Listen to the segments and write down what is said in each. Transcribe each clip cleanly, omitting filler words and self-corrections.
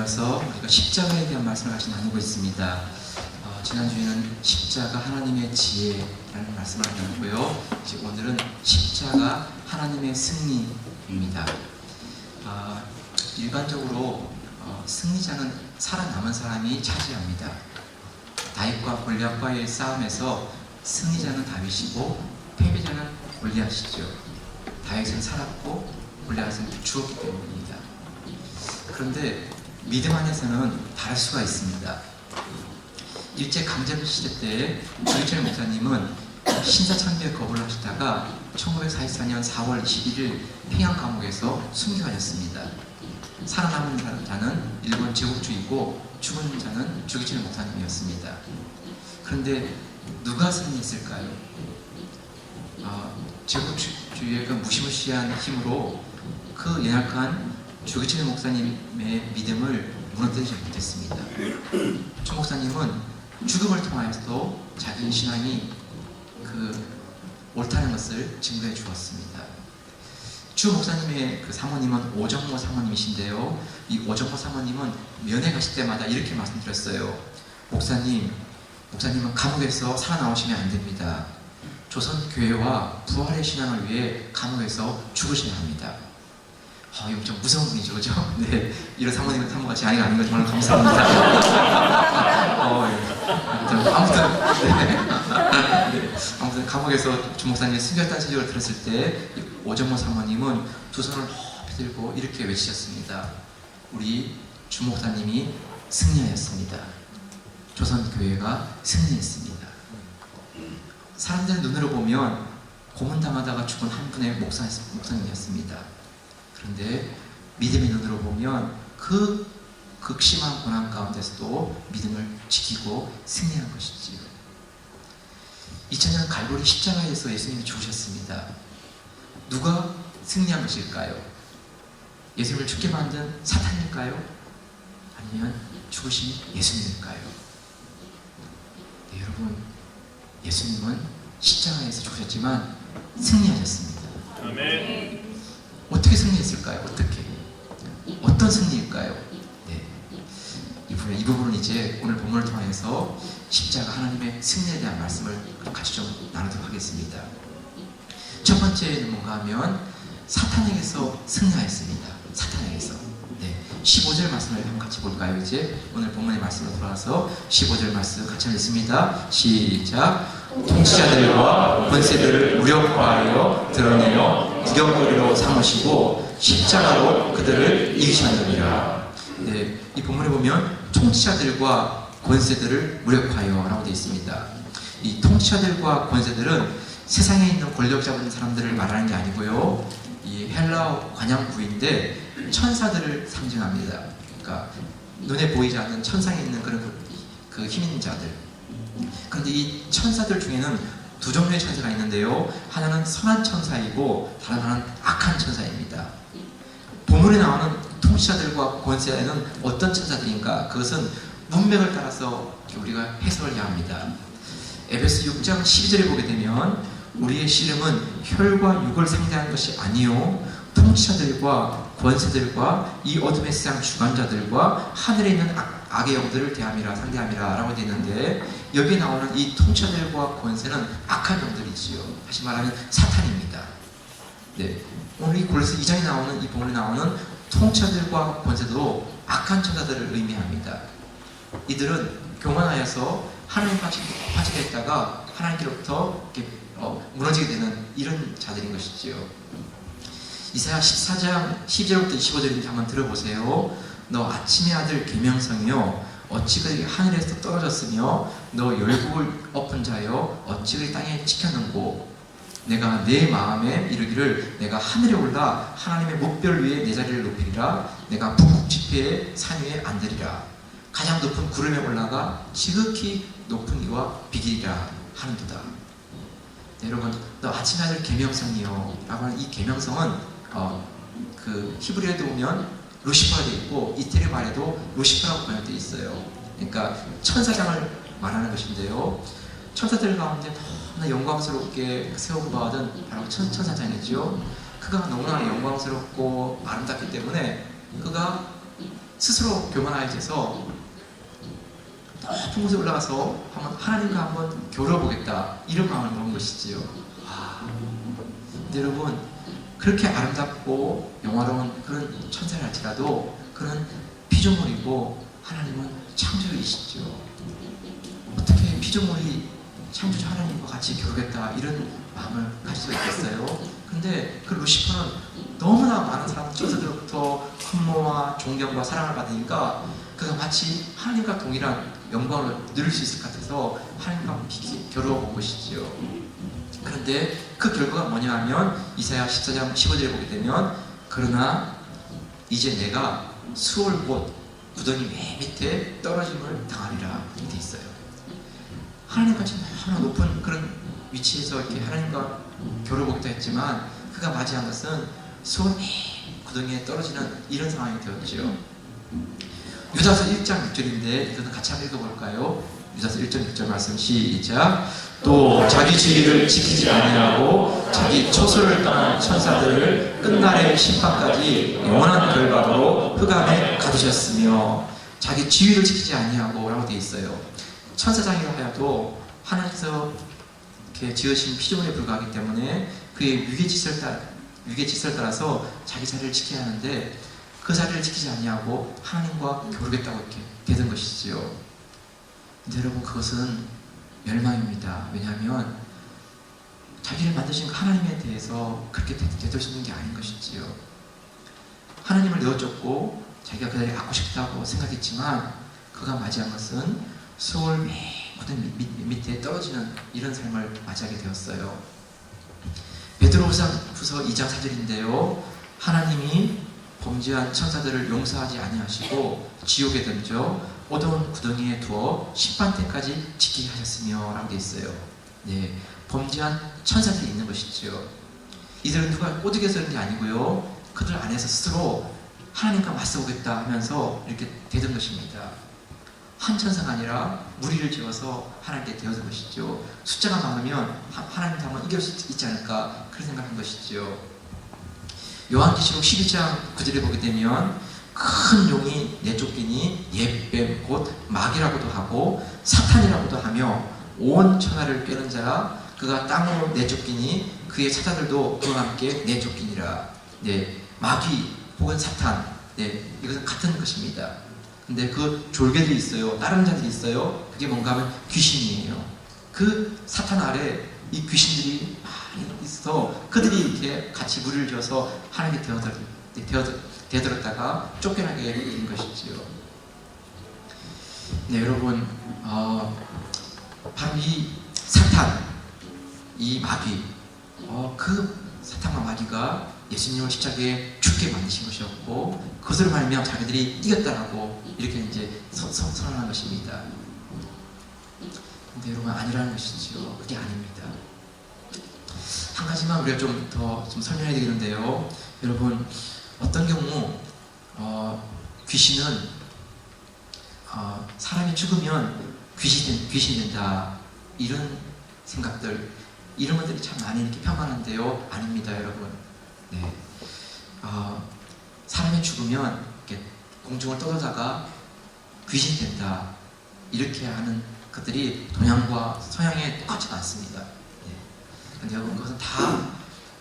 이어서 우리가 십자가에 대한 말씀을 같이 나누고 있습니다. 지난주에는 십자가 하나님의 지혜라는 말씀을 나눴고요. 오늘은 십자가 하나님의 승리입니다. 일반적으로 승리자는 살아남은 사람이 차지합니다. 다윗과 골리앗과의 싸움에서 승리자는 다윗이고 패배자는 골리앗이죠. 다윗은 살았고 골리앗은 죽었기 때문입니다. 그런데 믿음 안에서는 다를 수가 있습니다. 일제강점기 시대 때 조희철 목사님은 신사참배에 거부를 하시다가 1944년 4월 21일 평양 감옥에서 순교하셨습니다. 살아남은 자는 일본 제국주의고 죽은 자는 조희철 목사님이었습니다. 그런데 누가 승리했을까요? 제국주의의 그 무시무시한 힘으로 그 연약한 조기철 목사님의 믿음을 무너뜨리지 못했습니다. 조 목사님은 죽음을 통하여서 자기 신앙이 옳다는 것을 증거해 주었습니다. 주 목사님의 그 사모님은 오정모 사모님이신데요. 이 오정모 사모님은 면회 가실 때마다 이렇게 말씀드렸어요. 목사님은 감옥에서 살아나오시면 안 됩니다. 조선 교회와 부활의 신앙을 위해 감옥에서 죽으셔야 합니다. 이거 좀 무서운 분이죠, 그죠? 네, 이런 사모님은 사모같이 아니가 아닌 거 정말 감사합니다. 아무튼 감옥에서 주 목사님의 순교했다는 소식을 들었을 때 오정모 사모님은 두 손을 높이 들고 이렇게 외치셨습니다. 우리 주 목사님이 승리하였습니다. 조선 교회가 승리했습니다. 사람들 눈으로 보면 고문당하다가 죽은 한 분의 목사님이었습니다. 그런데 믿음의 눈으로 보면 그 극심한 고난 가운데서도 믿음을 지키고 승리한 것이지요. 2000년 갈보리 십자가에서 예수님이 죽으셨습니다. 누가 승리한 것일까요? 예수님을 죽게 만든 사탄일까요? 아니면 죽으신 예수님일까요? 네, 여러분, 예수님은 십자가에서 죽으셨지만 승리하셨습니다. 아멘. 어떻게 승리했을까요? 어떤 승리일까요? 네. 이 부분은 이제 오늘 본문을 통해서 십자가 하나님의 승리에 대한 말씀을 같이 좀 나누도록 하겠습니다. 첫 번째는 뭔가 하면 사탄에게서 승리하였습니다. 사탄에게서. 네. 15절 말씀을 한번 같이 볼까요? 이제 오늘 본문의 말씀으로 돌아와서 15절 말씀 같이 읽습니다. 시작. 통치자들과 권세들을 무력화하여 드러내어 구경거리로 삼으시고 십자가로 그들을 이기셨느니라. 네, 이 본문에 보면 통치자들과 권세들을 무력화하여 라고 되어 있습니다. 이 통치자들과 권세들은 세상에 있는 권력 잡은 사람들을 말하는 게 아니고요. 이 헬라어 관양구인데 천사들을 상징합니다. 그러니까 눈에 보이지 않는 천상에 있는 그런 그 힘 있는 자들. 그런데 이 천사들 중에는 두 종류의 천사가 있는데요. 하나는 선한 천사이고 다른 하나는 악한 천사입니다. 본문에 나오는 통치자들과 권세는 어떤 천사들인가? 그것은 문맥을 따라서 우리가 해석을 해야 합니다. 에베소 6장 12절에 보게 되면 우리의 씨름은 혈과 육을 상대하는 것이 아니요 통치자들과 권세들과 이 어둠의 세상 주관자들과 하늘에 있는 악의 영들을 대함이라 상대함이라 라고 되어 있는데 여기에 나오는 이 통치자들과 권세는 악한 영들이지요. 다시 말하면 사탄입니다. 네, 오늘 이 골로새 2장에 나오는 이 본문에 나오는 통치자들과 권세도 악한 천사들을 의미합니다. 이들은 교만하여서 하나님 빠지게 했다가 하나님께로부터 이렇게 무너지게 되는 이런 자들인 것이지요. 이사야 14장 10절부터 25절인지 한번 들어보세요. 너 아침의 아들 계명성이여 어찌 그리 하늘에서 떨어졌으며 너 열국을 엎은 자여 어찌 그리 땅에 지켰는고 내가 내 마음에 이르기를 내가 하늘에 올라 하나님의 목별 위에 내 자리를 높이리라 내가 북극 지폐의 산 위에 앉으리라 가장 높은 구름에 올라가 지극히 높은 이와 비기리라 하는도다. 네, 여러분, 너 아침의 아들 계명성이요 라고 하는 이 계명성은 그 히브리어에도 보면 루시퍼가 되어 있고 이태리 말에도 루시퍼라고 번역되어 있어요. 그러니까 천사장을 말하는 것인데요. 천사들 가운데 너무나 영광스럽게 세우고 받은 바로 천사장이죠. 그가 너무나 영광스럽고 아름답기 때문에 그가 스스로 교만해져서 높은 곳에 올라가서 하나님과 한번 겨뤄보겠다, 이런 마음을 먹은 것이지요. 근데 여러분, 그렇게 아름답고 영화로운 그런 천사를 할지라도 그는 피조물이고 하나님은 창조주이시죠. 어떻게 피조물이 창조주 하나님과 같이 겨루겠다, 이런 마음을 가질 수 있겠어요? 근데 그 루시퍼는 너무나 많은 사람, 천사들로부터 흠모와 존경과 사랑을 받으니까 그가 마치 하나님과 동일한 영광을 누릴 수 있을 것 같아서 하나님과 겨루어 본 것이지요. 그런데 그 결과가 뭐냐 하면 이사야 14장 15절에 보게 되면, 그러나 이제 내가 수월 곧 구덩이 맨 밑에 떨어짐을 당하리라, 이렇게 있어요. 하나님같이 너무나 높은 그런 위치에서 이렇게 하나님과 겨뤄보겠다 했지만 그가 맞이한 것은 수월 맨 구덩이에 떨어지는 이런 상황이 되었지요. 유다서 1장 6절인데 이거는 같이 한번 읽어볼까요? 유다서 1장 6절 말씀 시작. 또 자기 지위를 지키지 아니하고 자기 처소를 떠난 천사들을 끝날의 심판까지 영원한 결과로 흑암에 가두셨으며, 자기 지위를 지키지 아니하고 라고 되어 있어요. 천사장이라 하여도 하나님께서 이렇게 지으신 피조물에 불과하기 때문에 그의 위계질서를 따라서 자기 자리를 지켜야 하는데 그 자리를 지키지 아니하고 하나님과 겨루겠다고 이렇게 되던 것이지요. 근데 여러분, 그것은 멸망입니다. 왜냐하면 자기를 만드신 그 하나님에 대해서 그렇게 되돌리는 게 아닌 것이지요. 하나님을 내어쫓고 자기가 그 자리에 앉고 싶다고 생각했지만 그가 맞이한 것은 수월 맨 밑에 떨어지는 이런 삶을 맞이하게 되었어요. 베드로후서 2장 4절인데요. 하나님이 범죄한 천사들을 용서하지 아니하시고 지옥에 던져 어두운 구덩이에 두어 심판 때까지 지키게 하셨으며 라고 되어 있어요. 네, 범죄한 천사들이 있는 것이죠. 이들은 누가 꼬드겨서 그런 게 아니고요, 그들 안에서 스스로 하나님과 맞서보겠다 하면서 이렇게 되던 것입니다. 한 천사가 아니라 무리를 지어서 하나님께 되어진 것이죠. 숫자가 많으면 하나님도 한번 이길 수 있지 않을까, 그런 생각한 것이죠. 요한계시록 12장 9절에 보게 되면 큰 용이 내쫓기니 옛뱀 곧 마귀라고도 하고 사탄이라고도 하며 온 천하를 꿰는 자라, 그가 땅으로 내쫓기니 그의 사자들도 그와 함께 내쫓기니라. 네, 마귀 혹은 사탄, 네, 이것은 같은 것입니다. 근데 그 졸개들이 있어요. 다른 자들이 있어요. 그게 뭔가 하면 귀신이에요. 그 사탄 아래 이 귀신들이 많이 있어 그들이 이렇게 같이 무리를 지어서 하나님께 대들었다가 쫓겨나게 된 것이지요. 네, 여러분, 바로 이 사탄, 이 마귀, 그 사탄과 마귀가 예수님을 십자가에 죽게 만드신 것이었고 그것으로 말미암아 자기들이 이겼다라고 이렇게 이제 선언한 것입니다. 근데 여러분, 아니라는 것이지요. 그게 아닙니다. 한 가지만 우리가 좀 더 설명해야 되겠는데요. 여러분, 어떤 경우 귀신은 사람이 죽으면 귀신이 된다, 이런 생각들, 이런 것들이 참 많이 이렇게 폄하하는데요. 아닙니다, 여러분. 네, 사람이 죽으면 이렇게 공중을 떠돌다가 귀신 된다, 이렇게 하는 것들이 동양과 서양에 똑같지 않습니다. 네. 근데 여러분, 그것은 다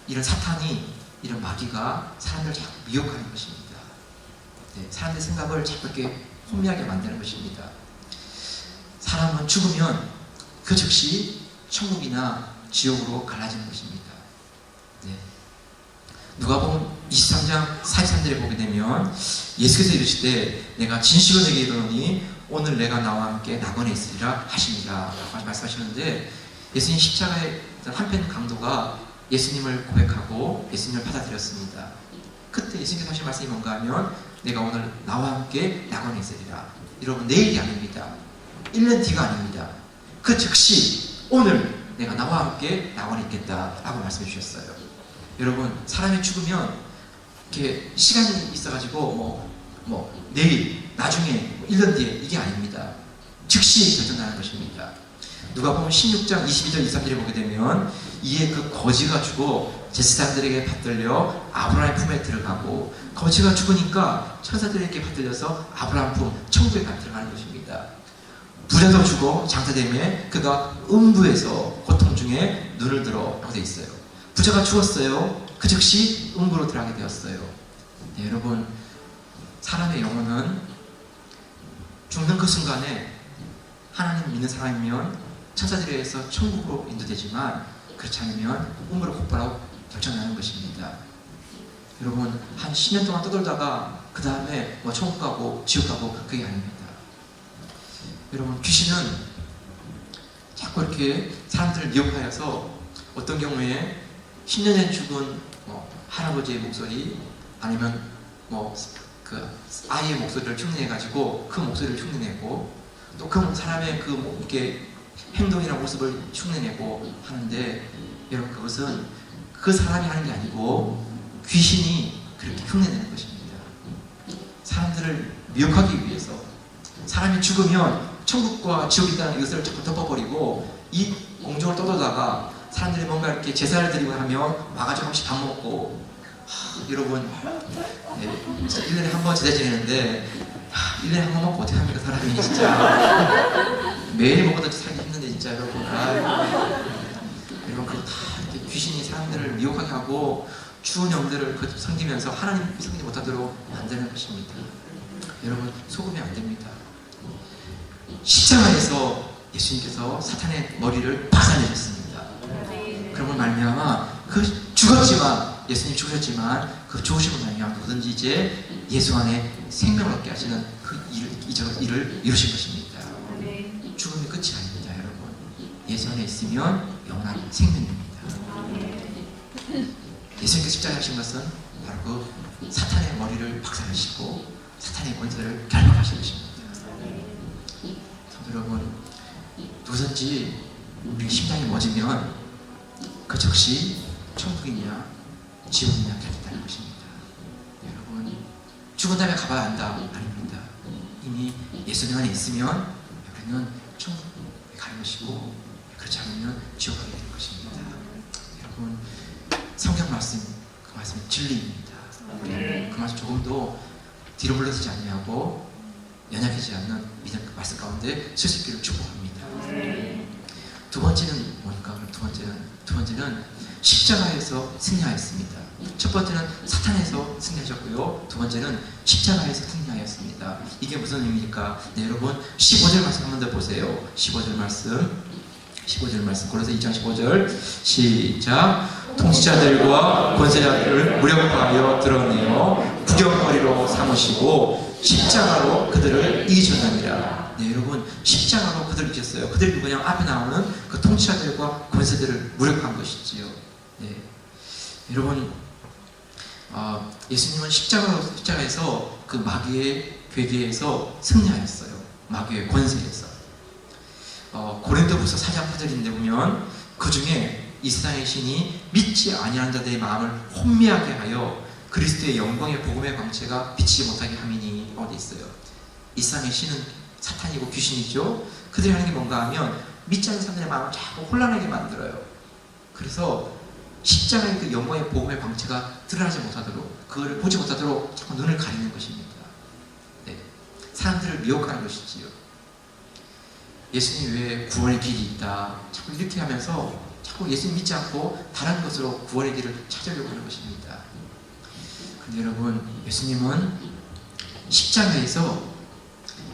이런 사탄이, 이런 마귀가 사람들을 자꾸 미혹하는 것입니다. 네, 사람들의 생각을 자꾸 이렇게 혼미하게 만드는 것입니다. 사람은 죽으면 그 즉시 천국이나 지옥으로 갈라지는 것입니다. 네. 누가복음 23장 43절에 보게 되면 예수께서 이르시되 내가 진실로 내게 이르노니 오늘 내가 나와 함께 낙원에 있으리라 하시니라 라고 말씀하시는데, 예수님 십자가의 한편 강도가 예수님을 고백하고 예수님을 받아들였습니다. 그때 예수님께서 하신 말씀이 뭔가 하면 내가 오늘 나와 함께 낙원에 있으리라. 여러분, 내일이 아닙니다. 1년 뒤가 아닙니다. 그 즉시 오늘 내가 나와 함께 낙원에 있겠다 라고 말씀해 주셨어요. 여러분, 사람이 죽으면 이렇게 시간이 있어가지고 내일, 나중에, 1년 뒤에, 이게 아닙니다. 즉시 결정나는 것입니다. 누가복음 16장 22절 23절에 보게 되면 이에 그 거지가 죽어 제사장들에게 받들려 아브라함의 품에 들어가고, 거지가 죽으니까 천사들에게 받들려서 아브라함 품 천국에 들어가는 것입니다. 부자도 죽어 장사되매 그가 음부에서 고통 중에 눈을 들어 라고 되어 있어요. 부자가 죽었어요. 그 즉시 음부로 들어가게 되었어요. 네, 여러분, 사람의 영혼은 죽는 그 순간에 하나님 믿는 사람이면 천사들에 의해서 천국으로 인도되지만, 그렇지 않으면 음부로 곧바로 결정나는 것입니다. 여러분, 한 10년 동안 떠돌다가 그 다음에 뭐 천국 가고 지옥 가고 그게 아닙니다. 여러분, 귀신은 자꾸 이렇게 사람들을 미혹하여서 어떤 경우에 10년 전에 죽은 할아버지의 목소리, 아니면 그 아이의 목소리를 흉내내가지고 그 목소리를 흉내내고, 또 그 사람의 그 이렇게 행동이나 모습을 흉내내고 하는데, 여러분, 그것은 그 사람이 하는 게 아니고 귀신이 그렇게 흉내내는 것입니다. 사람들을 미혹하기 위해서. 사람이 죽으면 천국과 지옥이 있다는 이것을 자꾸 덮어버리고, 이 공중을 떠돌다가 사람들이 뭔가 이렇게 제사를 드리고 하면 와가지고 한 번씩 밥 먹고, 여러분, 네, 1년에 한 번 제사 지내는데 1년에 한 번 먹고 어떻게 합니까, 사람이 진짜. 매일 먹어도 살기 힘든데 진짜, 여러분. 여러분, 그거 다 이렇게 귀신이 사람들을 미혹하게 하고 추운 영들을 섬기면서 하나님 섬기지 못하도록 만드는 것입니다. 여러분, 속으면 안 됩니다. 십자가에서 예수님께서 사탄의 머리를 박살내셨습니다. 그러면 말미암아 그 죽었지만, 예수님 죽으셨지만 그 죽으시고 말미암아 누구든지 이제 예수 안에 생명을 얻게 하시는 그 일을 이루신 것입니다. 죽음이 끝이 아닙니다, 여러분. 예수 안에 있으면 영원한 생명입니다. 예수님께서 십자가에 하신 것은 바로 그 사탄의 머리를 박살내시고 사탄의 권세를 결박하신 것입니다. 여러분, 누구든지 우리 심장이 멎으면 그 즉시 천국이냐 지옥이냐 결정되는 것입니다. 여러분, 죽은 다음에 가봐야 한다? 아닙니다. 이미 예수님 안에 있으면 우리는 천국에 가는 것이고, 그렇지 않으면 지옥 가게 되는 것입니다. 여러분, 성경 말씀, 그 말씀이 진리입니다. 그 말씀 조금도 뒤로 물러서지 아니하고 연약해지지 않는 믿음 그 말씀 가운데 쓸 수 있기를 축복합니다. 두 번째는 뭘까? 두 번째는 십자가에서 승리하였습니다. 첫 번째는 사탄에서 승리하셨고요, 두 번째는 십자가에서 승리하였습니다. 이게 무슨 의미입니까? 네, 여러분, 15절 말씀 한 번 더 보세요. 15절 말씀 골로새 2장 15절 시작. 통치자들과 권세자들을 무력하여 드러내어 구경거리로 삼으시고 십자가로 그들을 이기셨느니라. 네, 여러분, 십자가로 그들을 이기셨어요. 그들이 누구냐? 앞에 나오는 그 통치자들과 권세들을 무력한 것이지요. 네, 여러분, 예수님은 십자가에서 그 마귀의 괴계에서 승리하였어요. 마귀의 권세에서. 고린도후서 4장 8절인데 보면 그 중에 이 세상의 신이 믿지 아니하는 자들의 마음을 혼미하게 하여 그리스도의 영광의 복음의 광채가 비치지 못하게 함이니 어디 있어요. 이 세상의 신은 사탄이고 귀신이죠. 그들이 하는 게 뭔가 하면 믿지 않는 사람들의 마음을 자꾸 혼란하게 만들어요. 그래서 십자가의 그 영광의 복음의 광채가 드러나지 못하도록, 그걸 보지 못하도록 자꾸 눈을 가리는 것입니다. 네, 사람들을 미혹하는 것이지요. 예수님 외에 구원의 길이 있다, 자꾸 이렇게 하면서 자꾸 예수님 믿지 않고 다른 것으로 구원의 길을 찾으려고 하는 것입니다. 근데 여러분, 예수님은 십자가에서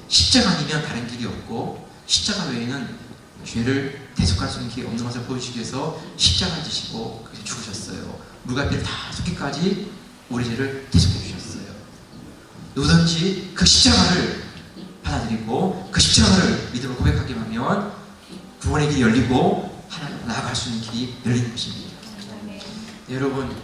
십자가 아니면 다른 길이 없고 십자가 외에는 죄를 대속할 수 있는 길이 없는 것을 보여주기 위해서 십자가를 지시고 그렇게 죽으셨어요. 물과 피를 다 쏟기까지 우리 죄를 대속해 주셨어요. 누구든지 그 십자가를 받아들이고 그 십자가를 믿음으로 고백하기만 하면 구원의 길이 열리고 하나님으로 나아갈 수 있는 길이 열리는 것입니다. 네, 여러분,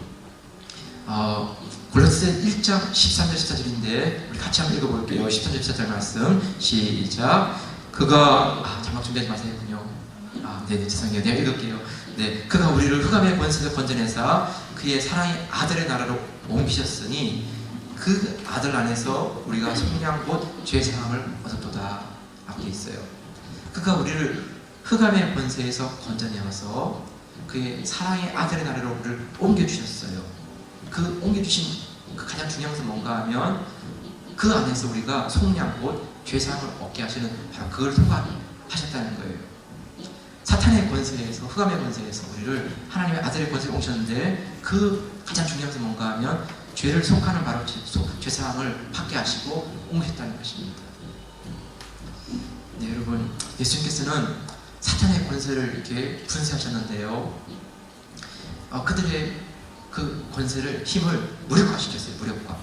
골로새 1장 13절 14절인데 우리 같이 한번 읽어볼게요. 13절 14절 말씀 시작. 그가 자막 준비하지 마세요. 네, 죄송해요. 내가 읽을게요. 네, 그가 우리를 흑암의 권세에서 건져내사 그의 사랑의 아들의 나라로 옮기셨으니 그 아들 안에서 우리가 성령 곧 죄의 사함을 얻었도다 라고 되어 있어요. 그가 우리를 흑암의 권세에서 건져내어서 그의 사랑의 아들의 나라로 우리를 옮겨주셨어요. 그 옮겨주신 그 가장 중요한 것은 뭔가 하면 그 안에서 우리가 속량 곧 죄사함을 얻게 하시는 바로 그걸 통과하셨다는 거예요. 사탄의 권세에서, 흑암의 권세에서 우리를 하나님의 아들의 권세에 옮기셨는데 그 가장 중요한 것은 뭔가 하면 죄를 속하는 바로 죄사함을 받게 하시고 옮기셨다는 것입니다. 네, 여러분, 예수님께서는 사탄의 권세를 이렇게 분쇄하셨는데요. 그들의 그 권세를, 힘을 무력화시켰어요. 무력화.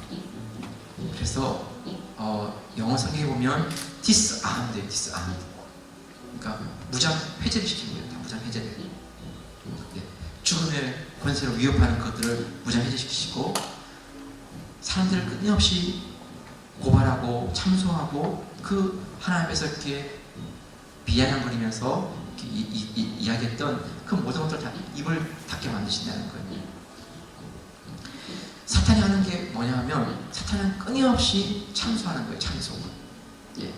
그래서 영어 성경에 보면 disarmed, disarmed. 그러니까 무장 해제를 시킨 거예요. 다 무장 해제를. 네. 죽음의 권세로 위협하는 것들을 무장 해제시키시고 사람들을 끊임없이 고발하고 참소하고 그 하나님 앞에서 이렇게 비아냥거리면서 이야기했던 그 모든 것들 다 입을 닫게 만드신다는 거예요. 사탄이 하는 게 뭐냐 하면 사탄은 끊임없이 참소하는 거예요. 참소. 예.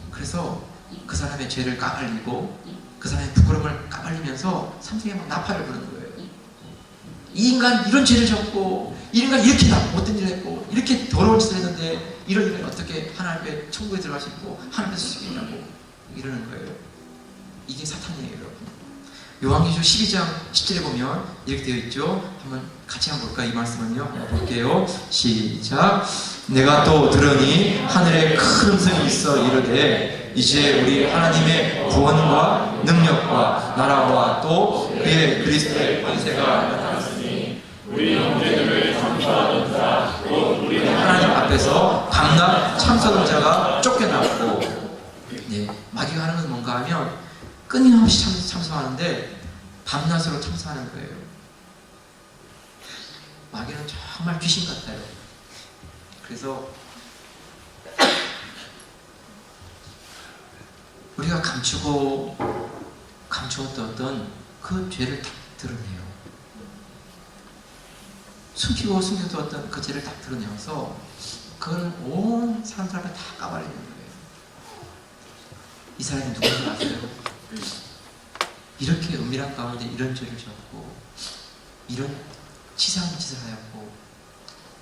그래서 그 사람의 죄를 까발리고 그 사람의 부끄러움을 까발리면서 삼성에 막 나팔을 부는 거예요. 이 인간 이런 죄를 졌고 이 인간 이렇게 못된 일을 했고 이렇게 더러운 짓을 했는데 이런 일을 어떻게 하나님의 천국에 들어갈 수 있고 하나님께서 쓸 수 있냐고 이러는 거예요. 이게 사탄이에요, 여러분. 요한계시록 12장 10절에 보면 이렇게 되어 있죠. 한번 같이 한번 볼까요? 이 말씀은요. 한번 볼게요. 시작. 내가 또 들으니 하늘에 큰 음성이 있어 이르되 이제 우리 하나님의 구원과 능력과 나라와 또 그의 그리스도의 권세가 나타났으니 우리 형제들을 참소하던 자 곧 우리 하나님 앞에서 강락 참소하던 자가 쫓겨났고, 네, 마귀가 하는 건 뭔가 하면 끊임없이 참소하는데 밤낮으로 참소하는 거예요. 마귀는 정말 귀신 같아요. 그래서 우리가 감추었던 그 죄를 딱 드러내요. 숨겨두었던 그 죄를 딱 드러내어서 그걸 온 사람들 앞에 다 까발리는 거예요. 이 사람이 누군지 아세요? 이렇게 은밀한 가운데 이런 죄를 졌고 이런 치사한 짓을 하였고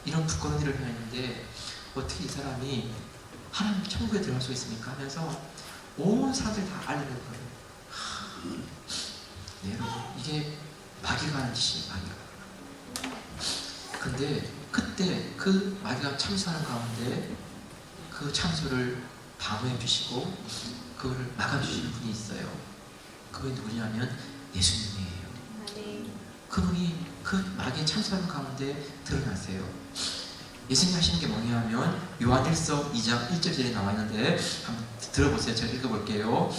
이런 부끄러운 일을 했는데 어떻게 이 사람이 하나님 천국에 들어갈 수 있습니까? 하면서 온 사람들이 다 알리는 거예요. 네, 여러분, 이게 마귀가 하는 짓이에요. 마귀가. 근데 그때 그 마귀가 참소하는 가운데 그 참소를 방어해 주시고 그걸 막아주시는 분이 있어요. 그분이 누구냐면 예수님이에요. 그분이 그 마귀의 참소하는 가운데 드러나세요. 예수님이 하시는 게 뭐냐면 요한일서 2장 1절에 나와 있는데 한번 들어보세요. 제가 읽어볼게요.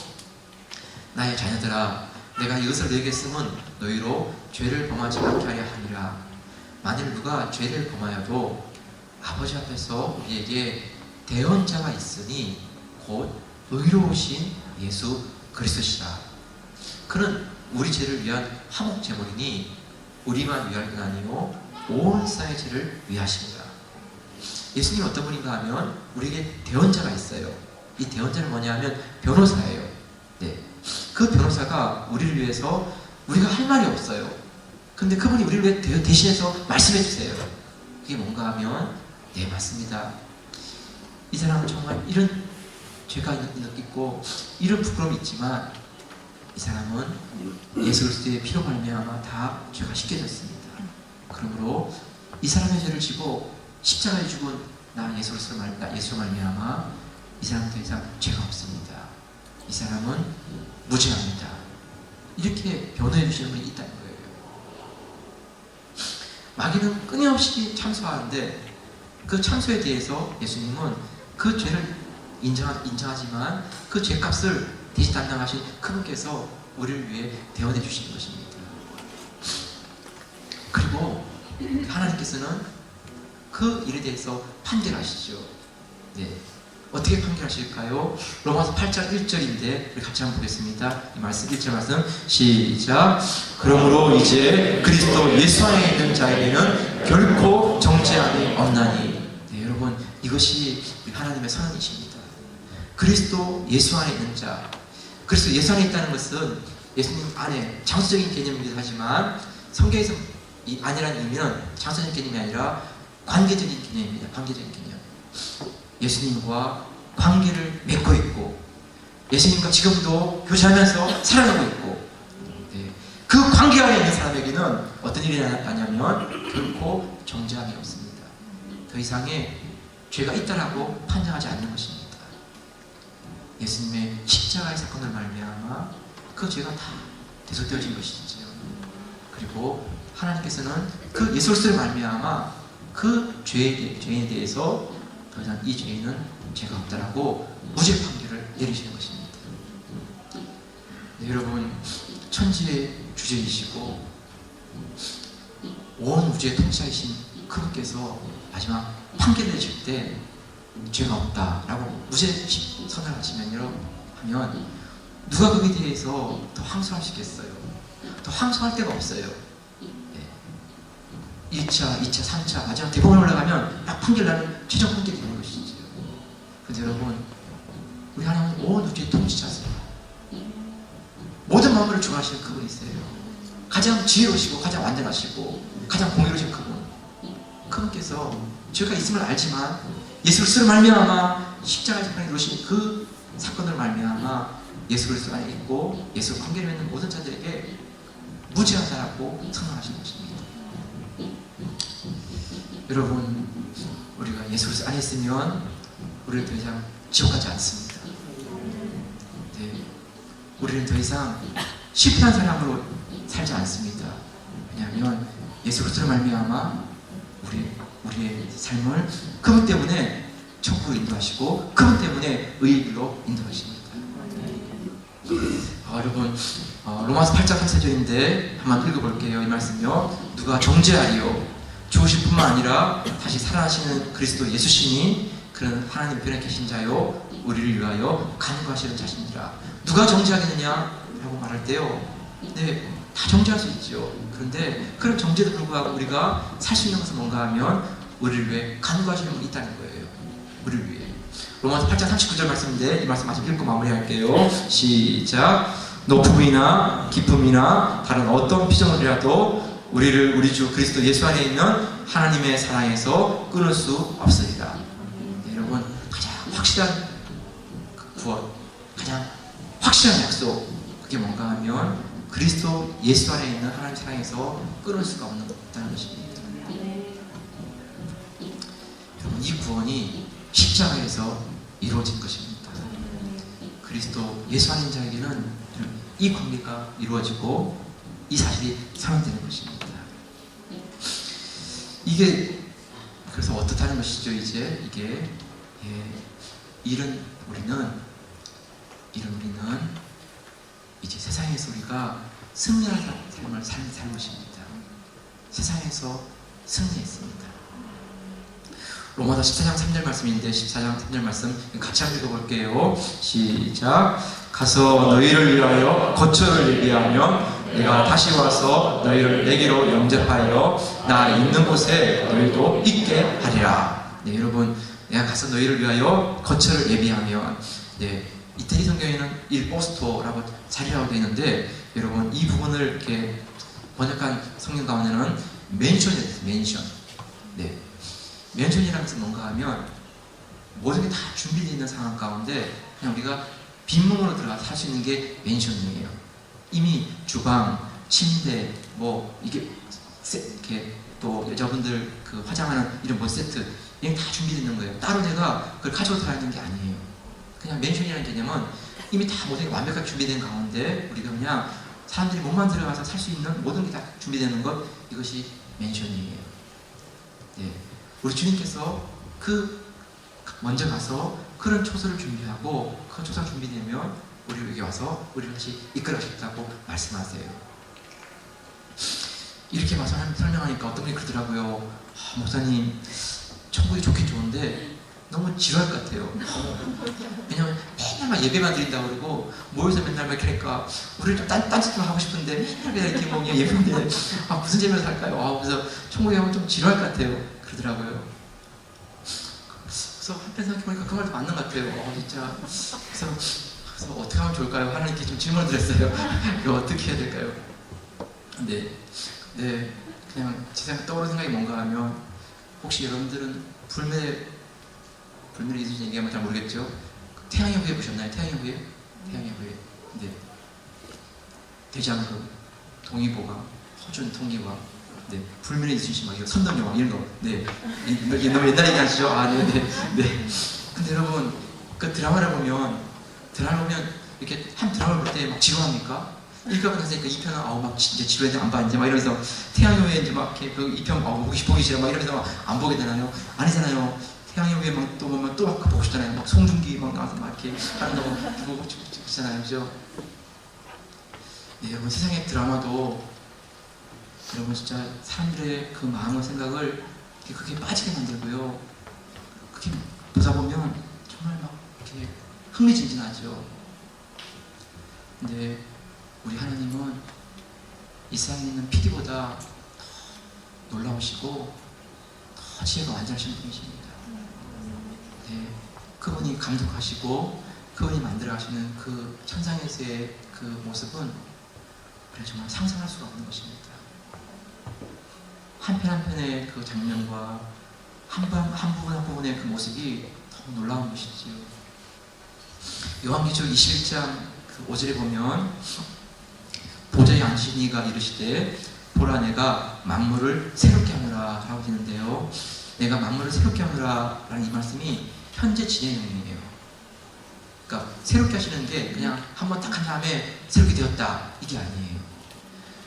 나의 자녀들아, 내가 이것을 너에게 쓰면 너희로 죄를 범하지 않게 하려 하니라. 만일 누가 죄를 범하여도 아버지 앞에서 우리에게 대언자가 있으니 곧 의로우신 예수 그리스도시라. 그는 우리 죄를 위한 화목 제물이니 우리만 위할 것 아니요 온 세상의 죄를 위하십니다. 예수님이 어떤 분인가 하면 우리에게 대언자가 있어요. 이 대언자는 뭐냐 하면 변호사예요. 네. 그 변호사가 우리를 위해서 우리가 할 말이 없어요. 근데 그분이 우리를 위해 대신해서 말씀해 주세요. 그게 뭔가 하면 네, 맞습니다. 이 사람은 정말 이런 죄가 있고 이런 부끄러움이 있지만 이 사람은 예수 그리스도의 피로 말미암아 다 죄가 씻겨졌습니다. 그러므로 이 사람의 죄를 지고 십자가에 죽은 나 예수 그리스도 말미암아 이 사람은 더 이상 죄가 없습니다. 이 사람은 무죄합니다. 이렇게 변호해 주시는 분이 있다는 거예요. 마귀는 끊임없이 참소하는데 그 참소에 대해서 예수님은 그 죄를 인정하지만 그 죄값을 대신 담당하신 그분께서 우리를 위해 대언해 주시는 것입니다. 그리고 하나님께서는 그 일에 대해서 판결하시죠. 네. 어떻게 판결하실까요? 로마서 8장 1절인데 우리 같이 한번 보겠습니다. 이 말씀 1절 말씀 시작. 그러므로 이제 그리스도 예수 안에 있는 자에게는 결코 정죄함이 없나니. 네, 여러분, 이것이 하나님의 선언이십니다. 그리스도 예수 안에 있는 자, 그리스도 예수 안에 있다는 것은 예수님 안에 장소적인 개념이기도 하지만 성경에서 이 안이라는 의미는 장소적인 개념이 아니라 관계적인 개념입니다. 관계적인 개념. 예수님과 관계를 맺고 있고 예수님과 지금도 교제하면서 살아가고 있고 네. 그 관계 안에 있는 사람에게는 어떤 일이 나냐면 결코 정죄함이 없습니다. 더 이상의 죄가 있다라고 판정하지 않는 것입니다. 예수님의 십자가의 사건을 말미암아 그 죄가 다 대속되어진 것이지요. 그리고 하나님께서는 그 예수 그리스도를 말미암아 그 죄에 대해서 더 이상 이 죄인은 죄가 없다라고 무죄 판결을 내리시는 것입니다. 네, 여러분 천지의 주제이시고 온 우주의 통치하신 그분께서 마지막 판결을 내실 때 죄가 없다라고 무죄 선언하시면요 하면 누가 거기에 대해서 더 항소하시겠어요? 더 항소할 데가 없어요. 네. 1차, 2차, 3차 마지막 대법원 올라가면 딱 판결 나는 최종 판결이 되는 것이죠. 그런데 여러분 우리 하나님은 온 우주의 통치자세요. 모든 만물을 주관하시는 그분이세요. 가장 지혜로우시고 가장 완전하시고 가장 공의로우신 그분께서 죄가 있음을 알지만 예수 그리스도를 말미암아 십자가의 사건을 이루신 그 사건을 말미암아 예수 그리스도 안에 있고 예수 관계를 맺는 모든 자들에게 무죄하다라고 선언하신 것입니다. 여러분 우리가 예수 그리스도 안에 있으면 우리는 더 이상 지옥 가지 않습니다. 네. 우리는 더 이상 실패한 사람으로 살지 않습니다. 왜냐하면 예수 그리스도를 말미암아 우리의 삶을 그분 때문에 천국으로 인도하시고 그분 때문에 의의 길로 인도하십니다. 여러분 로마서 8장 34절인데 한번 읽어볼게요. 이 말씀요. 누가 정죄하리요 죽으실 뿐만 아니라 다시 살아나시는 그리스도 예수시니 그는 하나님 편에 계신 자요 우리를 위하여 간구하시는 자신이라. 누가 정죄하겠느냐 라고 말할 때요 네, 다 정죄할 수 있죠. 그런데 그런 정죄도 불구하고 우리가 살 수 있는 것은 뭔가 하면 우리를 위해 간구하시는 분이 있다는 거예요. 우리를 위해. 로마서 8장 39절 말씀인데 이 말씀 마저 읽고 마무리할게요. 시작. 높음이나 깊음이나 다른 어떤 피조물이라도 우리를 우리 주 그리스도 예수 안에 있는 하나님의 사랑에서 끊을 수 없으리라. 네, 여러분 가장 확실한 구원, 가장 확실한 약속 그게 뭔가 하면 그리스도 예수 안에 있는 하나님 사랑에서 끊을 수가 없다는 것입니다. 여러분 이 구원이 십자가에서 이루어진 것입니다. 그리스도 예수 안에 있는 자에게는 이 관계가 이루어지고 이 사실이 상응되는 것입니다. 이게 그래서 어떻다는 것이죠. 이제 이게 이런 우리는 이제 세상에서 우리가 승리할 삶을 살 것입니다. 세상에서 승리했습니다. 로마서 14장 3절 말씀인데 14장 3절 말씀 같이 한번 읽어볼게요. 시작. 가서 너희를 위하여 거처를 예비하며 내가 다시 와서 너희를 내게로 영접하여 나 있는 곳에 너희도 있게 하리라. 네, 여러분 내가 가서 너희를 위하여 거처를 예비하면 네, 이태리 성경에는 일 포스토라고 자리라고 되어 있는데 여러분 이 부분을 이렇게 번역한 성경 가운데는 맨션이 되어 있어요. 맨션. 네. 맨션이라는 것은 뭔가 하면 모든 게 다 준비되어 있는 상황 가운데 그냥 우리가 빈몸으로 들어가서 살 수 있는 게 맨션이에요. 이미 주방, 침대, 뭐 이게 이렇게 또 여자분들 그 화장하는 이런 뭐 세트 이게 다 준비되어 있는 거예요. 따로 내가 그걸 가지고 들어가는 게 아니에요. 그냥 맨션이라는 개념은 이미 다 모든 게 완벽하게 준비된 가운데 우리가 그냥 사람들이 몸만 들어가서 살 수 있는 모든 게 다 준비되는 것 이것이 맨션이에요. 네. 우리 주님께서 먼저 가서 그런 초소를 준비하고 그 초소가 준비되면 우리에게 와서 우리를 다시 이끌어가셨다고 말씀하세요. 이렇게 와서 설명하니까 어떤 분이 그러더라고요. 목사님 천국이 좋긴 좋은데 너무 지루할 것 같아요. 왜냐면 맨날 막 예배만 드린다고 그러고 모여서 맨날 막 그러니까 우리 좀 딴짓 좀 하고 싶은데 맨날 이렇게 뭐 예배인데 무슨 재미로 살까요? 그래서 천국에 가면 좀 지루할 것 같아요. 그러더라고요. 그래서 한편 생각해보니까 그 말도 맞는 것 같아요. 진짜. 그래서 그래서 어떻게 하면 좋을까요? 하나님께 좀 질문을 드렸어요. 이거 어떻게 해야 될까요? 네, 그냥 제 생각 떠오르는 생각이 뭔가 하면, 혹시 여러분들은 불멸의 이순신 얘기하면 잘 모르겠죠? 태양의 후예 보셨나요? 태양의 후예? 태양의 후예. 네. 대장금, 동의보감, 허준 통기왕, 네, 불멸의 이순신 막 이거 선덕여왕 이런 거. 네. 너무 옛날 얘기 하시죠? 아, 네. 근데 여러분, 그 드라마를 보면 이렇게 한 드라마를 볼 때 막 지루합니까? 1편 봤으니까 2편은 막 진짜 지루해서 안 봐, 이제 막 이러면서 태양의 후예 이제 막 이렇게 그 2편 보기 싫어 막 이러면서 막 안 보게 되나요? 아니잖아요. 태양의 후예 막 또 보면 또 막 보고 싶잖아요. 막 송중기 막 나와서 막 이렇게 하는 거 보고 싶잖아요. 그죠? 네, 여러분, 세상의 드라마도 여러분 진짜 사람들의 그 마음과 생각을 그렇게 빠지게 만들고요. 그렇게 보다 보면 정말 막 이렇게 흥미진진하죠. 근데 우리 하나님은 이 세상에 있는 피디보다 더 놀라우시고 더 지혜가 완전하신 분이십니다. 네, 그분이 감독하시고 그분이 만들어가시는 그 천상에서의 그 모습은 그래 정말 상상할 수가 없는 것입니다. 한 편 한 편의 그 장면과 한 부분 한 부분의 그 모습이 너무 놀라운 것이지요. 요한계시록 21장 그 5절에 보면 보좌에 앉으신 이가 이르시되 보라 내가 만물을 새롭게 하노라 라고 되는데요. 내가 만물을 새롭게 하노라 라는 이 말씀이 현재 진행형이에요. 그러니까 새롭게 하시는 게 그냥 한번 딱 한 다음에 새롭게 되었다 이게 아니에요.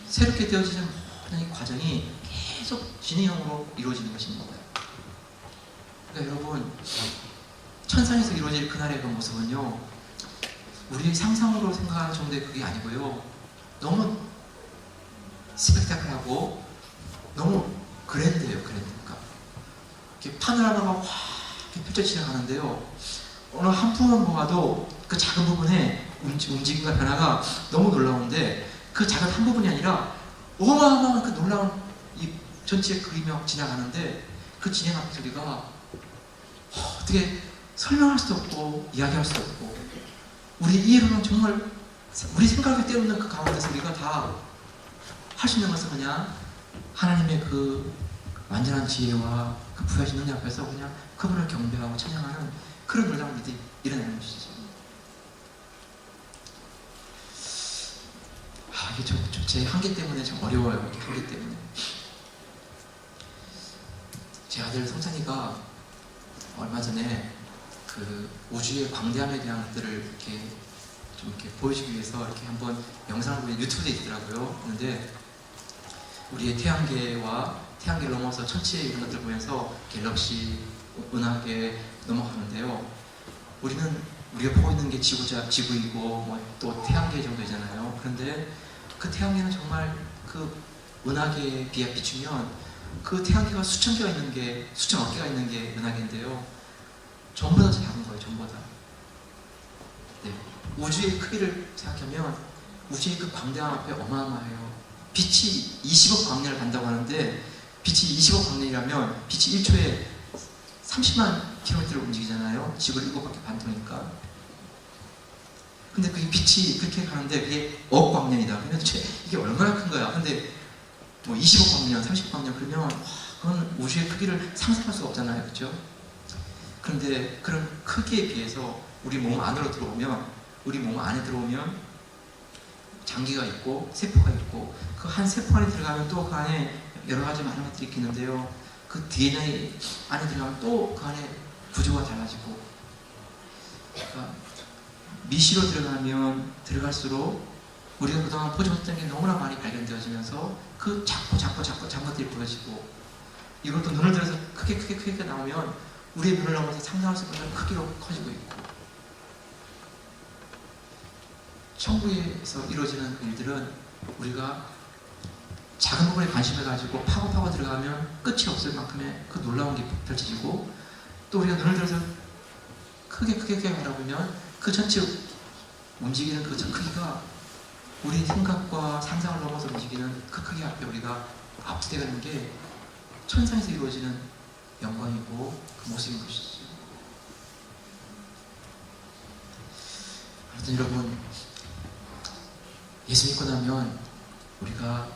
새롭게 되어지는 모든 이 과정이 계속 진행형으로 이루어지는 것입니다. 그러니까 여러분, 천상에서 이루어질 그날의 그 모습은요, 우리의 상상으로 생각하는 정도의 그게 아니고요, 너무 스펙타클하고 너무 그랜드예요. 그러니까 이렇게 파노라마가 확 이렇게 펼쳐 지나가는데요, 어느 한 부분만 보아도 그 작은 부분의 움직임과 변화가 너무 놀라운데, 그 작은 한 부분이 아니라 어마어마한 그 놀라운 이 전체 그림이 막 지나가는데, 그 진행 앞에서 우리가 어떻게 설명할 수도 없고 이야기할 수도 없고, 우리 이해로는 정말 우리 생각을 때우는 그 가운데서 우리가 다 할 수 있는 것은 그냥 하나님의 그 완전한 지혜와 그 부여하신 능력 앞에서 그냥 그분을 경배하고 찬양하는 그런 놀라운 일이 일어나는 것이죠. 이게 제 한계 때문에 좀 어려워요. 이렇게 한계 때문에. 제 아들 성찬이가 얼마 전에 그 우주의 광대함에 대한 것들을 이렇게 좀 이렇게 보여주기 위해서 이렇게 한번 영상을 보니 유튜브에 있더라고요. 그런데 우리의 태양계와 태양계를 넘어서 천체 이런 것들 보면서 갤럭시, 은하계 넘어가는데요. 우리가 보고 있는 게 지구이고 뭐 또 태양계 정도잖아요. 그런데 그 태양계는 정말 그 은하계에 비추면 그 태양계가 수천 개가 있는 게, 수천억 개가 있는 게 은하계인데요. 전부 다 작은 거예요. 전부 다. 네. 우주의 크기를 생각하면 우주의 그 광대함 앞에 어마어마해요. 빛이 20억 광년을 간다고 하는데, 빛이 20억 광년이라면 빛이 1초에 30만 킬로미터를 움직이잖아요. 지구를 7바퀴 반도니까. 근데 그게 빛이 그렇게 가는데 그게 억 광년이다. 그러면 도대체 이게 얼마나 큰 거야. 근데 뭐 20억 광년, 30억 광년 그러면 그건 우주의 크기를 상상할 수가 없잖아요. 그렇죠? 그런데 그런 크기에 비해서 우리 몸 안으로 들어오면, 우리 몸 안에 들어오면 장기가 있고 세포가 있고, 그 한 세포 안에 들어가면 또 그 안에 여러 가지 많은 것들이 있는데요. 그 DNA 안에 들어가면 또 그 안에 구조가 달라지고, 그러니까 미시로 들어가면 들어갈수록 우리가 그동안 보지 못했던 게 너무나 많이 발견되어지면서 그 작은 것들이 보여지고, 이걸 또 눈을 들어서 크게 나오면 우리의 눈을 넘어서 상상할 수 없는 크기로 커지고 있고, 천국에서 이루어지는 일들은 우리가 작은 부분에 관심을 가지고 파고 들어가면 끝이 없을 만큼의 그 놀라운 게 펼쳐지고, 또 우리가 눈을 들어서 크게 바라보면 그 전체 움직이는 그 크기가 우리 생각과 상상을 넘어서 움직이는 그 크기 앞에 우리가 압도되는 게 천상에서 이루어지는 영광이고 그 모습인 것이죠. 아무튼 여러분, 예수 믿고 나면 우리가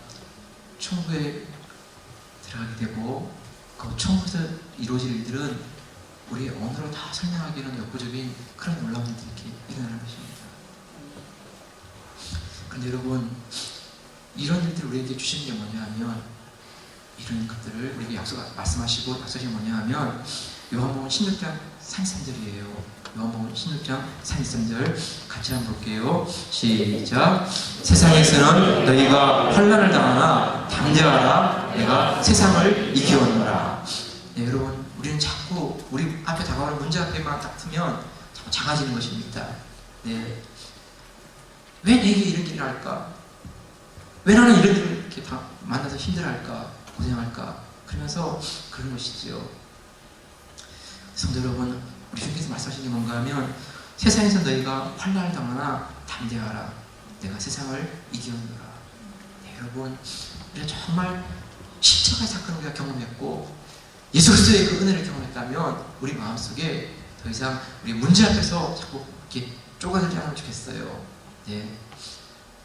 천국에 들어가게 되고 그 천국에서 이루어질 일들은 우리의 언어로 다 설명하기는 역부족인 그런 놀라운 일들이 이렇게 일어나는 것입니다. 그런데 여러분, 이런 일들을 우리에게 주시는 게 뭐냐 하면, 이런 것들을 우리에게 말씀하시고 약속이 뭐냐 하면, 요한복음 16장 33절이에요. 요한복음 16장 33절 같이 한번 볼게요. 시작. 세상에서는 너희가 환난을 당하나 담대하라. 내가 세상을 이기었노라. 네, 여러분, 우리는 자꾸 우리 앞에 다가오는 문제 앞에만 딱 트면 자꾸 작아지는 것입니다. 네. 왜 내게 이런 일을 할까? 왜 나는 이런 일을 이렇게 다 만나서 힘들어할까? 고생할까? 그러면서 그런 것이지요. 성도 여러분, 우리 주님께서 말씀하신 게 뭔가 하면, 세상에서 너희가 환난을 당하나 담대하라. 내가 세상을 이기었노라. 네, 여러분, 우리가 정말 십자가의 사건을 우리가 경험했고 예수 그리스도의 그 은혜를 경험했다면 우리 마음속에 더 이상 우리 문제 앞에서 자꾸 이렇게 쪼가들지 않으면 좋겠어요. 네.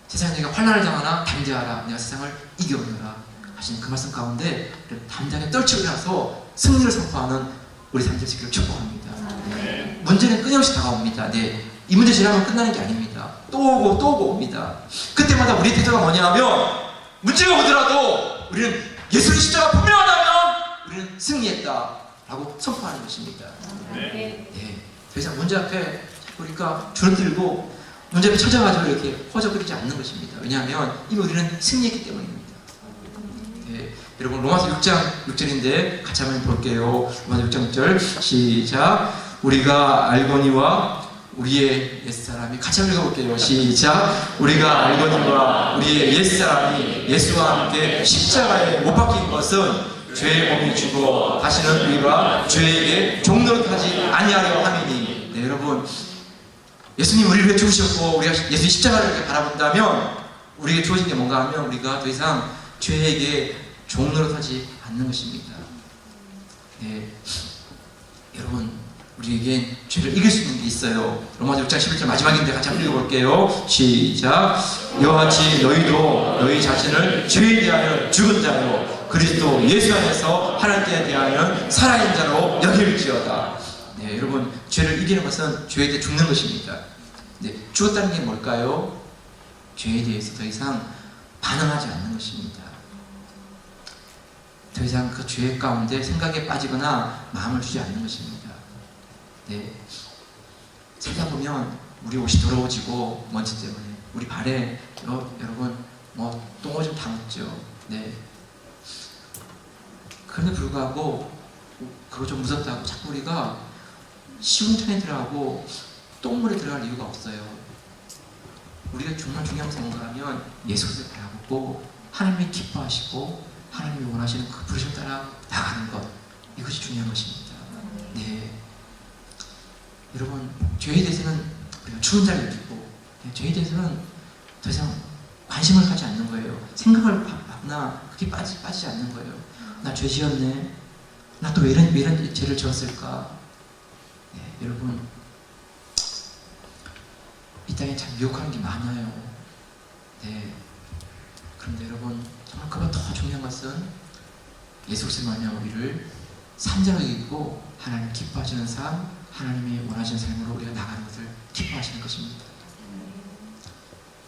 세상에 너희가 환난을 당하나 담대하라. 내가 세상을 이겨오느라 하시는 그 말씀 가운데 담대하게 떨치고 일어나서 승리를 선포하는 우리 삶 되시기를 축복합니다. 네. 문제는 끊임없이 다가옵니다. 네. 이 문제 지나면 끝나는 게 아닙니다. 또 오고 또 오고 옵니다. 그때마다 우리 태도가 뭐냐 하면, 문제가 오더라도 우리는 예수의 십자가 분명하다면 우리는 승리했다라고 선포하는 것입니다. 네. 더 이상 문제 앞에 우리가 주눅들고 문제 앞에 찾아가지고 이렇게 허적거리지 않는 것입니다. 왜냐하면 이미 우리는 승리했기 때문입니다. 네. 여러분, 로마서 6장 6절인데 같이 한번 볼게요. 로마서 6장 6절 시작. 우리가 알거니와 우리의 옛사람이, 같이 한번 읽어볼게요. 시작. 우리가 알거니와 우리의 옛사람이 예수와 함께 십자가에 못 박힌 것은 죄의 몸이 죽어 다시는 우리가 죄에게 종노릇하지 아니하려 함이니. 네, 여러분, 예수님 우리를 위해 죽으셨고 우리가 예수의 십자가를 이렇게 바라본다면 우리에게 주어진 게 뭔가 하면, 우리가 더 이상 죄에게 종노릇하지 않는 것입니다. 네, 여러분, 우리에겐 죄를 이길 수 있는 게 있어요. 로마서 6장 11절 마지막인데 같이 한번 읽어볼게요. 시작. 이와 같이 너희도 너희 자신을 죄에 대하여 죽은 자요 그리스도 예수 안에서 하나님께 대하여 살아있는 자로 여길지어다. 네, 여러분, 죄를 이기는 것은 죄에 대해 죽는 것입니다. 네, 죽었다는 게 뭘까요? 죄에 대해서 더 이상 반응하지 않는 것입니다. 더 이상 그 죄 가운데 생각에 빠지거나 마음을 주지 않는 것입니다. 네, 살다 보면 우리 옷이 더러워지고 먼지 때문에 우리 발에 여러분 뭐 똥오줌 다 묻죠. 네. 그런데 불구하고 그거 좀 무섭다고 자꾸 우리가 시궁창에 들어가고 똥물에 들어갈 이유가 없어요. 우리가 정말 중요한 것은 뭔가 하면 예수를 바라보고 하나님이 기뻐하시고 하나님이 원하시는 그 부르심 따라 나가는 것, 이것이 중요한 것입니다. 네. 여러분, 죄에 대해서는 우리가 추운 자를 느끼고, 죄에 대해서는 더 이상 관심을 가지 않는 거예요. 생각을 하나 그게 빠지지 않는 거예요. 나 죄 지었네. 나 또 왜 이런 죄를 지었을까? 네, 여러분, 이 땅에 참 미혹하는 게 많아요. 네. 그런데 여러분, 정말 그보다 더 중요한 것은 예수 그리스도만이 우리를 산자로 이기고 하나님 기뻐하시는 삶, 하나님이 원하시는 삶으로 우리가 나가는 것을 기뻐하시는 것입니다.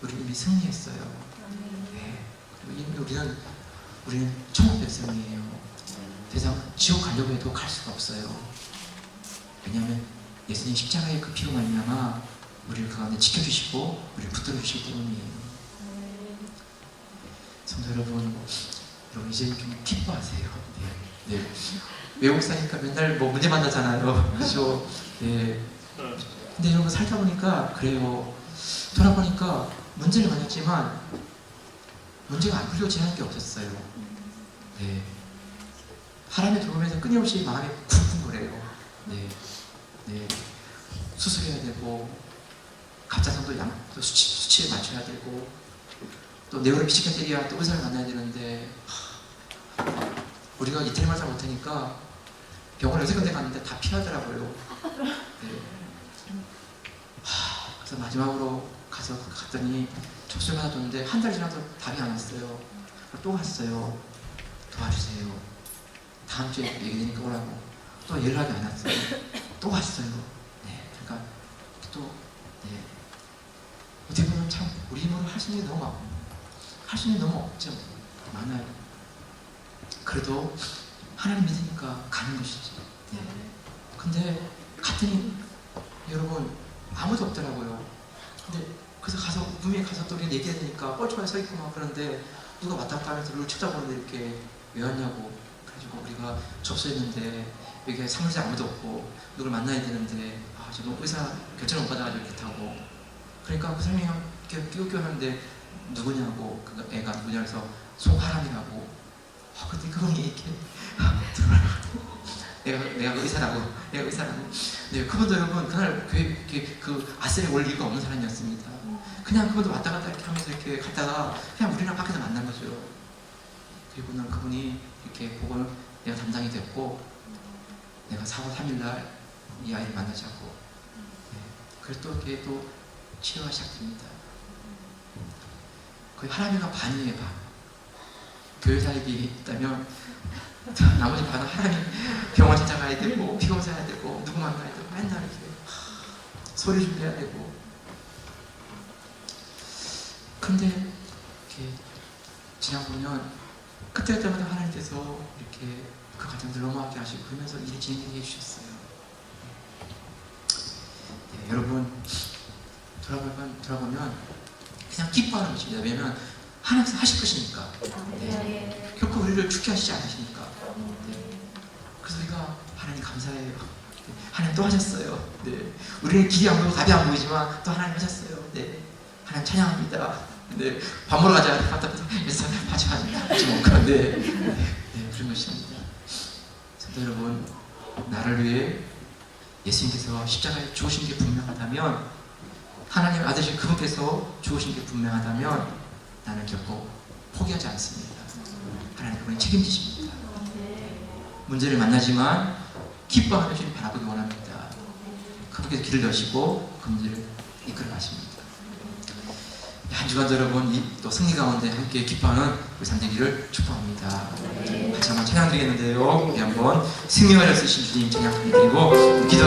우리는 이미 승리했어요. 네. 이미 우리는 천국 백성이에요. 더 이상 지옥 가려고 해도 갈 수가 없어요. 왜냐하면 예수님 십자가의 그 피로 말미암아 우리를 그 가운데 지켜주시고 우리를 붙들어 주시기 때문이에요. 성도 여러분 이제 좀 기뻐하세요. 네. 네. 외국 사니까 맨날 뭐 문제 만나잖아요. 그렇죠? 네. 근데 여러분 살다 보니까 그래요. 돌아보니까 문제를 만났지만 문제가 안 풀려 지나는 게 없었어요. 네. 바람에 들어오면서 끊임없이 마음이 쿵쿵거려요. 네. 네. 수술해야 되고 갑자선도 또 수치에 맞춰야 되고 또 네오로 피지컬리야 또 의사를 만나야 되는데 우리가 이태리만 잘 못하니까 병원에 6군데 갔는데 다 피하더라고요. 네. 그래서 그래서 마지막으로 갔더니 접수를 받아줬는데 한 달 지나도 답이 안 왔어요. 또 갔어요. 도와주세요. 다음 주에 얘기되니까 오라고. 또 연락이 안 왔어요. 또 왔어요. 네, 그러니까 또 네. 어떻게 보면 참 우리 힘으로 할 수 있는 게 너무 많고 할 수 있는 게 너무 없죠. 많아요. 그래도 하나님 믿으니까 가는 것이지. 네. 근데 갔더니 여러분 아무도 없더라고요. 근데 그래서 가서 분명히 가서 또 우리가 얘기해야 되니까 뻘쭘하게 서 있고 막 그런데 누가 왔다 갔다 하면서 우리를 쳐다보는데 이렇게 왜 왔냐고. 그래가지고 우리가 접수했는데 여기 사무실에 아무도 없고 누굴 만나야 되는데 지금 의사 결정을 못 받아가지고 이렇게 타고 그러니까 그 사람이 이렇게 끼우끼우 하는데 누구냐고 그 애가 누구냐 해서 송하람이라고 그때 그분이 이렇게 내가 의사라고 네, 그분도 여러분 그날 교회 그 아셀에 올 이유가 없는 사람이었습니다. 그냥 그분도 왔다 갔다 이렇게 하면서 이렇게 갔다가 그냥 우리랑 밖에서 만난 거죠. 그리고는 그분이 이렇게 복음을 내가 담당이 됐고 내가 4월 3일날 이 아이를 만나자고 네. 그래서 또 이렇게 또 치료가 시작됩니다. 거의 하나님과 반이에요. 반. 교회 살기 있다면 나머지 반은 하나님 병원 찾아가야 되고 피검 사야 되고 누구 만나야 되고 맨날 이렇게 소리 준비해야 되고 근데 이렇게 지나보면 그때 때마다 하나님께서 이렇게 그 가정들 넘어가게 하시고 그러면서 일이 진행되게 해주셨어요. 네, 여러분 돌아보면 그냥 기뻐하는 것입니다. 왜냐하면 하나님께서 하실 것이니까. 네. 결코 우리를 죽게 하시지 않으시니까. 네. 그래서 우리가 하나님 감사해요. 네. 하나님 또 하셨어요. 네. 우리는 길이 안 보이고 답이 안 보이지만 또 하나님 하셨어요. 네. 하나님 찬양합니다. 네. 밥 먹으러 가자. 갔다 해서 같이 먹고 네. 네. 그런 것입니다. 그래서 여러분 나를 위해 예수님께서 십자가에 죽으신 게 분명하다면 하나님 아들이신 그분께서 죽으신 게 분명하다면 나는 결코 포기하지 않습니다. 하나님 그분이 책임지십니다. 문제를 만나지만 기뻐하며 주님 바라보기 원합니다. 그분께서 길을 여시고 그 문제를 이끌어 가십니다. 한 주간 여러분 또 승리 가운데 함께 기뻐하는 우리 산되기를 축복합니다. 같이 한번 찬양 드리겠는데요. 우리 한번 승리와 쓰신 주님 찬양 드리고 기도